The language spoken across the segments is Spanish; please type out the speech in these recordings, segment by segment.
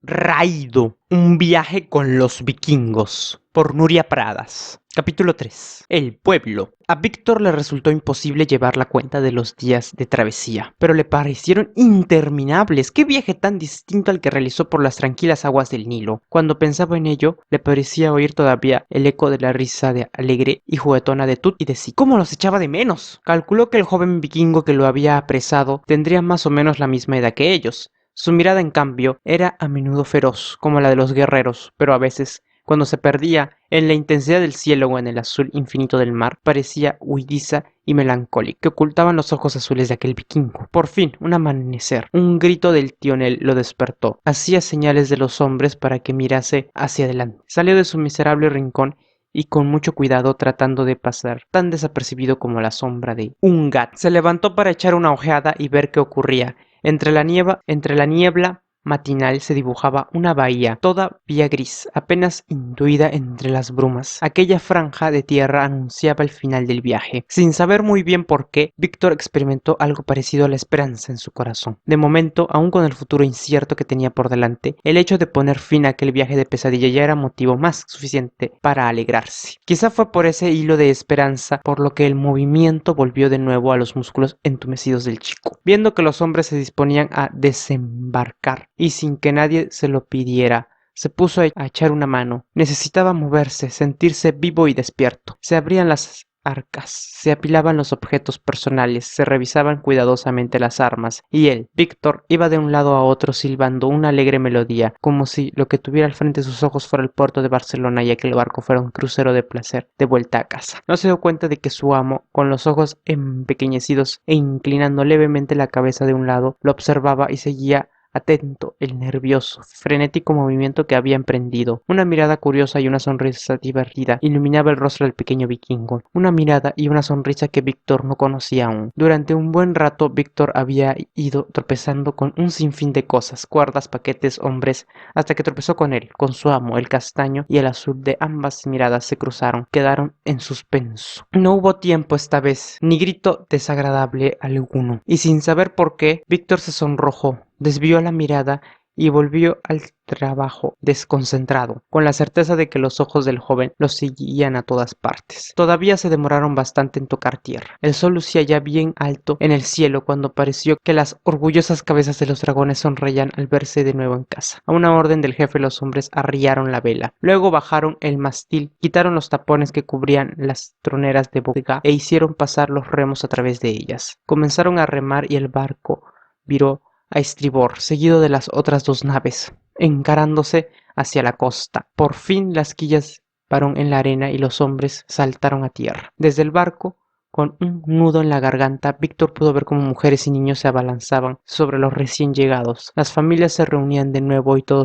Raido, un viaje con los vikingos, por Nuria Pradas. Capítulo 3. El pueblo. A Víctor le resultó imposible llevar la cuenta de los días de travesía, pero le parecieron interminables. ¡Qué viaje tan distinto al que realizó por las tranquilas aguas del Nilo! Cuando pensaba en ello, le parecía oír todavía el eco de la risa de alegre y juguetona de Tut y de Sí. ¡Cómo los echaba de menos! Calculó que el joven vikingo que lo había apresado tendría más o menos la misma edad que ellos. Su mirada, en cambio, era a menudo feroz, como la de los guerreros, pero a veces, cuando se perdía en la intensidad del cielo o en el azul infinito del mar, parecía huidiza y melancólica, que ocultaban los ojos azules de aquel vikingo. Por fin, un amanecer, un grito del tionel lo despertó. Hacía señales de los hombres para que mirase hacia adelante. Salió de su miserable rincón y con mucho cuidado, tratando de pasar tan desapercibido como la sombra de un gato. Se levantó para echar una ojeada y ver qué ocurría. Entre la niebla matinal se dibujaba una bahía, todavía gris, apenas intuida entre las brumas. Aquella franja de tierra anunciaba el final del viaje. Sin saber muy bien por qué, Víctor experimentó algo parecido a la esperanza en su corazón. De momento, aun con el futuro incierto que tenía por delante, el hecho de poner fin a aquel viaje de pesadilla ya era motivo más suficiente para alegrarse. Quizá fue por ese hilo de esperanza por lo que el movimiento volvió de nuevo a los músculos entumecidos del chico. Viendo que los hombres se disponían a desembarcar y sin que nadie se lo pidiera, se puso a echar una mano. Necesitaba moverse, sentirse vivo y despierto. Se abrían las arcas, se apilaban los objetos personales, se revisaban cuidadosamente las armas, y él, Víctor, iba de un lado a otro silbando una alegre melodía, como si lo que tuviera al frente de sus ojos fuera el puerto de Barcelona y aquel barco fuera un crucero de placer de vuelta a casa. No se dio cuenta de que su amo, con los ojos empequeñecidos e inclinando levemente la cabeza de un lado, lo observaba y seguía atento el nervioso, frenético movimiento que había emprendido. Una mirada curiosa y una sonrisa divertida iluminaba el rostro del pequeño vikingo. Una mirada y una sonrisa que Víctor no conocía aún. Durante un buen rato Víctor había ido tropezando con un sinfín de cosas, cuerdas, paquetes, hombres, hasta que tropezó con él, con su amo. El castaño y el azul de ambas miradas se cruzaron, quedaron en suspenso. No hubo tiempo esta vez, ni grito desagradable alguno, y sin saber por qué, Víctor se sonrojó, desvió la mirada y volvió al trabajo desconcentrado, con la certeza de que los ojos del joven los seguían a todas partes. Todavía se demoraron bastante en tocar tierra. El sol lucía ya bien alto en el cielo cuando pareció que las orgullosas cabezas de los dragones sonreían al verse de nuevo en casa. A una orden del jefe los hombres arriaron la vela. Luego bajaron el mastil, quitaron los tapones que cubrían las troneras de bodega e hicieron pasar los remos a través de ellas. Comenzaron a remar y el barco viró a estribor, seguido de las otras dos naves, encarándose hacia la costa. Por fin las quillas pararon en la arena y los hombres saltaron a tierra. Desde el barco, con un nudo en la garganta, Víctor pudo ver cómo mujeres y niños se abalanzaban sobre los recién llegados. Las familias se reunían de nuevo y todo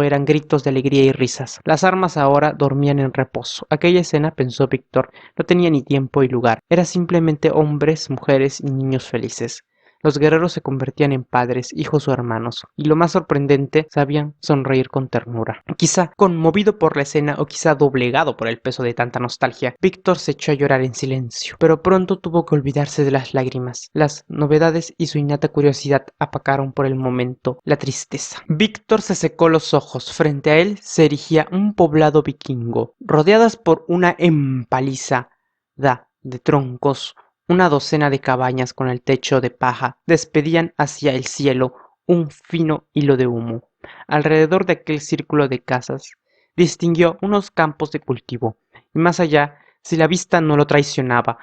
eran gritos de alegría y risas. Las armas ahora dormían en reposo. Aquella escena, pensó Víctor, no tenía ni tiempo y lugar. Era simplemente hombres, mujeres y niños felices. Los guerreros se convertían en padres, hijos o hermanos, y lo más sorprendente, sabían sonreír con ternura. Quizá conmovido por la escena o quizá doblegado por el peso de tanta nostalgia, Víctor se echó a llorar en silencio, pero pronto tuvo que olvidarse de las lágrimas. Las novedades y su innata curiosidad apacaron por el momento la tristeza. Víctor se secó los ojos. Frente a él se erigía un poblado vikingo, rodeadas por una empalizada de troncos. Una docena de cabañas con el techo de paja despedían hacia el cielo un fino hilo de humo. Alrededor de aquel círculo de casas distinguió unos campos de cultivo, y más allá, si la vista no lo traicionaba,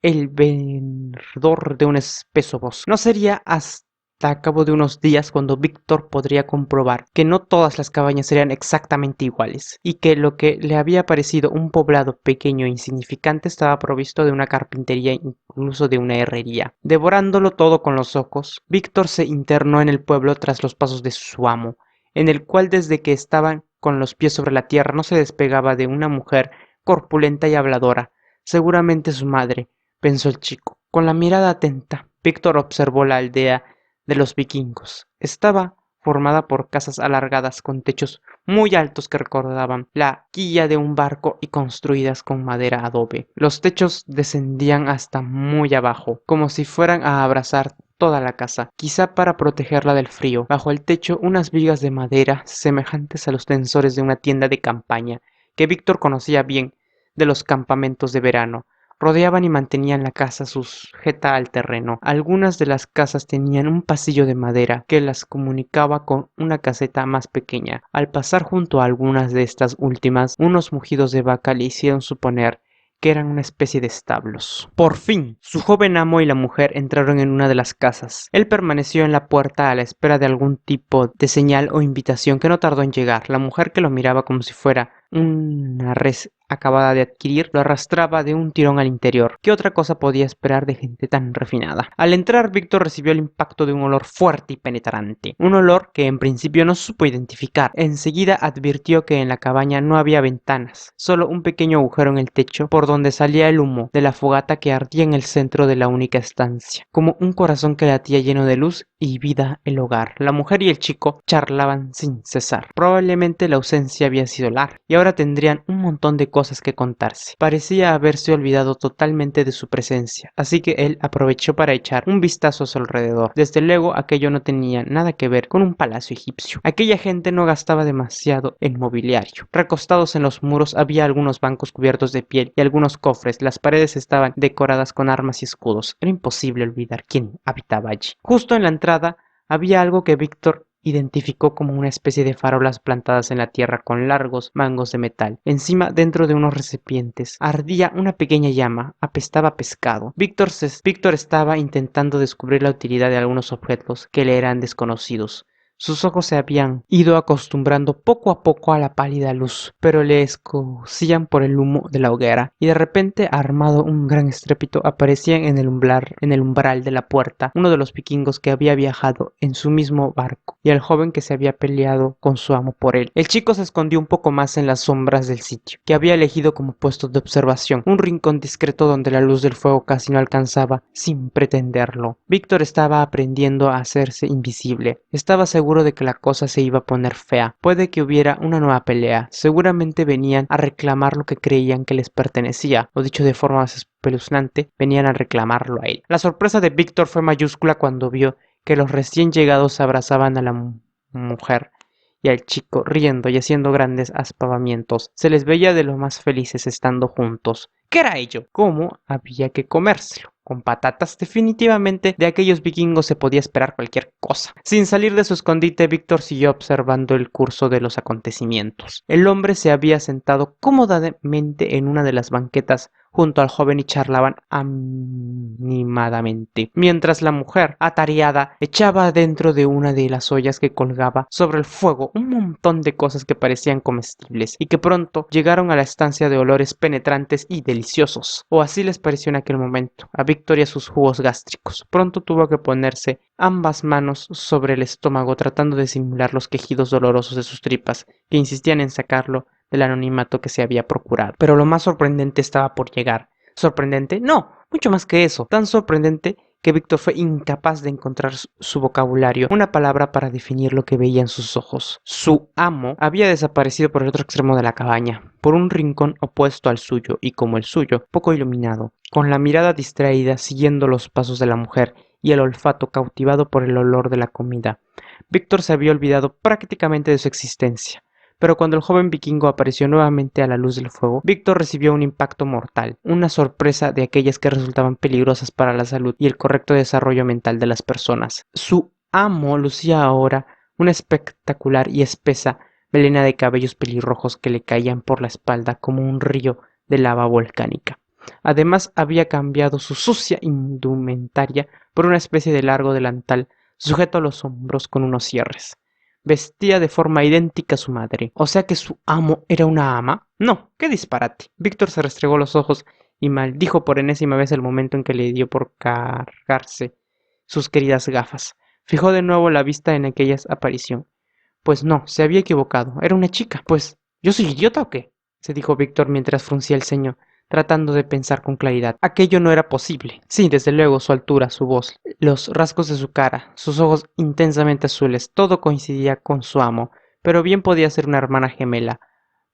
el verdor de un espeso bosque. No sería hasta a cabo de unos días cuando Víctor podría comprobar que no todas las cabañas serían exactamente iguales, y que lo que le había parecido un poblado pequeño e insignificante estaba provisto de una carpintería e incluso de una herrería. Devorándolo todo con los ojos, Víctor se internó en el pueblo tras los pasos de su amo, en el cual desde que estaban con los pies sobre la tierra no se despegaba de una mujer corpulenta y habladora, seguramente su madre, pensó el chico. Con la mirada atenta, Víctor observó la aldea de los vikingos. Estaba formada por casas alargadas con techos muy altos que recordaban la quilla de un barco y construidas con madera adobe. Los techos descendían hasta muy abajo, como si fueran a abrazar toda la casa, quizá para protegerla del frío. Bajo el techo, unas vigas de madera semejantes a los tensores de una tienda de campaña, que Víctor conocía bien de los campamentos de verano, rodeaban y mantenían la casa sujeta al terreno. Algunas de las casas tenían un pasillo de madera que las comunicaba con una caseta más pequeña. Al pasar junto a algunas de estas últimas, unos mugidos de vaca le hicieron suponer que eran una especie de establos. Por fin, su joven amo y la mujer entraron en una de las casas. Él permaneció en la puerta a la espera de algún tipo de señal o invitación que no tardó en llegar. La mujer, que lo miraba como si fuera una res acabada de adquirir, lo arrastraba de un tirón al interior. ¿Qué otra cosa podía esperar de gente tan refinada? Al entrar, Víctor recibió el impacto de un olor fuerte y penetrante, un olor que en principio no supo identificar. Enseguida advirtió que en la cabaña no había ventanas, solo un pequeño agujero en el techo por donde salía el humo de la fogata que ardía en el centro de la única estancia, como un corazón que latía lleno de luz y vida el hogar. La mujer y el chico charlaban sin cesar. Probablemente la ausencia había sido larga y ahora tendrían un montón de cosas que contarse. Parecía haberse olvidado totalmente de su presencia, así que él aprovechó para echar un vistazo a su alrededor. Desde luego, aquello no tenía nada que ver con un palacio egipcio. Aquella gente no gastaba demasiado en mobiliario. Recostados en los muros había algunos bancos cubiertos de piel y algunos cofres. Las paredes estaban decoradas con armas y escudos. Era imposible olvidar quién habitaba allí. Justo en la entrada había algo que Víctor identificó como una especie de farolas plantadas en la tierra con largos mangos de metal. Encima, dentro de unos recipientes, ardía una pequeña llama. Apestaba a pescado. Víctor estaba intentando descubrir la utilidad de algunos objetos que le eran desconocidos. Sus ojos se habían ido acostumbrando poco a poco a la pálida luz, pero le escocían por el humo de la hoguera, y de repente, armado un gran estrépito, aparecían en el umbral de la puerta uno de los vikingos que había viajado en su mismo barco, y el joven que se había peleado con su amo por él. El chico se escondió un poco más en las sombras del sitio, que había elegido como puesto de observación, un rincón discreto donde la luz del fuego casi no alcanzaba, sin pretenderlo. Víctor estaba aprendiendo a hacerse invisible. Estaba seguro de que la cosa se iba a poner fea. Puede que hubiera una nueva pelea. Seguramente venían a reclamar lo que creían que les pertenecía, o dicho de forma más espeluznante, venían a reclamarlo a él. La sorpresa de Víctor fue mayúscula cuando vio que los recién llegados abrazaban a la mujer y al chico, riendo y haciendo grandes aspavientos. Se les veía de lo más felices estando juntos. ¿Qué era ello? ¿Cómo había que comérselo? Con patatas. Definitivamente de aquellos vikingos se podía esperar cualquier cosa. Sin salir de su escondite, Víctor siguió observando el curso de los acontecimientos. El hombre se había sentado cómodamente en una de las banquetas junto al joven y charlaban animadamente, mientras la mujer, atareada, echaba dentro de una de las ollas que colgaba sobre el fuego un montón de cosas que parecían comestibles y que pronto llegaron a la estancia de olores penetrantes y deliciosos, o así les pareció en aquel momento a Víctor y a sus jugos gástricos. Pronto tuvo que ponerse ambas manos sobre el estómago tratando de simular los quejidos dolorosos de sus tripas, que insistían en sacarlo del anonimato que se había procurado. Pero lo más sorprendente estaba por llegar. ¿Sorprendente? No, mucho más que eso. Tan sorprendente que Víctor fue incapaz de encontrar su vocabulario, una palabra para definir lo que veía en sus ojos. Su amo había desaparecido por el otro extremo de la cabaña, por un rincón opuesto al suyo y, como el suyo, poco iluminado, con la mirada distraída siguiendo los pasos de la mujer y el olfato cautivado por el olor de la comida. Víctor se había olvidado prácticamente de su existencia. Pero cuando el joven vikingo apareció nuevamente a la luz del fuego, Víctor recibió un impacto mortal, una sorpresa de aquellas que resultaban peligrosas para la salud y el correcto desarrollo mental de las personas. Su amo lucía ahora una espectacular y espesa melena de cabellos pelirrojos que le caían por la espalda como un río de lava volcánica. Además, había cambiado su sucia indumentaria por una especie de largo delantal sujeto a los hombros con unos cierres. Vestía de forma idéntica a su madre. ¿O sea que su amo era una ama? No, qué disparate. Víctor se restregó los ojos y maldijo por enésima vez el momento en que le dio por cargarse sus queridas gafas. Fijó de nuevo la vista en aquella aparición. Pues no, se había equivocado. Era una chica. Pues, ¿yo soy idiota o qué? Se dijo Víctor mientras fruncía el ceño, tratando de pensar con claridad. Aquello no era posible. Sí, desde luego, su altura, su voz, los rasgos de su cara, sus ojos intensamente azules, todo coincidía con su amo, pero bien podía ser una hermana gemela,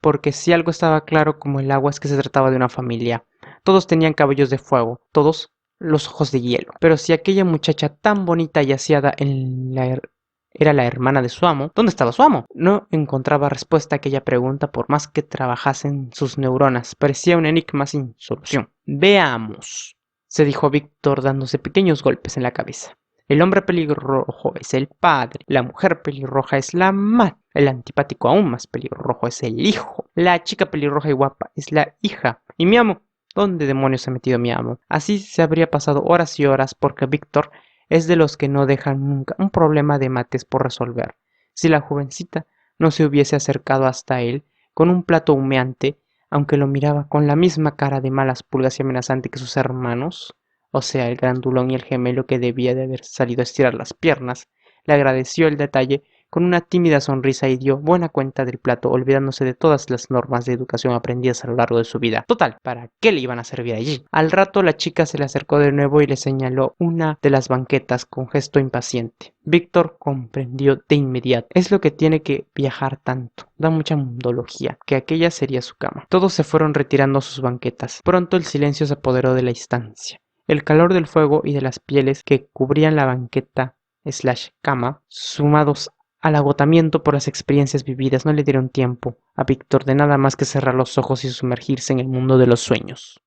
porque si algo estaba claro como el agua es que se trataba de una familia. Todos tenían cabellos de fuego, todos los ojos de hielo. Pero si aquella muchacha tan bonita y aseada era la hermana de su amo, ¿dónde estaba su amo? No encontraba respuesta a aquella pregunta por más que trabajasen sus neuronas. Parecía un enigma sin solución. Veamos, se dijo Víctor dándose pequeños golpes en la cabeza. El hombre pelirrojo es el padre, la mujer pelirroja es la madre, el antipático aún más pelirrojo es el hijo, la chica pelirroja y guapa es la hija, y mi amo, ¿dónde demonios se ha metido mi amo? Así se habría pasado horas y horas porque Víctor es de los que no dejan nunca un problema de mates por resolver. Si la jovencita no se hubiese acercado hasta él con un plato humeante, aunque lo miraba con la misma cara de malas pulgas y amenazante que sus hermanos, o sea, el grandulón y el gemelo que debía de haber salido a estirar las piernas, le agradeció el detalle con una tímida sonrisa y dio buena cuenta del plato, olvidándose de todas las normas de educación aprendidas a lo largo de su vida. Total, ¿para qué le iban a servir allí? Al rato la chica se le acercó de nuevo y le señaló una de las banquetas con gesto impaciente. Víctor comprendió de inmediato. Es lo que tiene que viajar tanto. Da mucha mundología, que aquella sería su cama. Todos se fueron retirando a sus banquetas. Pronto el silencio se apoderó de la estancia. El calor del fuego y de las pieles que cubrían la banqueta / cama, sumados al agotamiento por las experiencias vividas, no le dieron tiempo a Víctor de nada más que cerrar los ojos y sumergirse en el mundo de los sueños.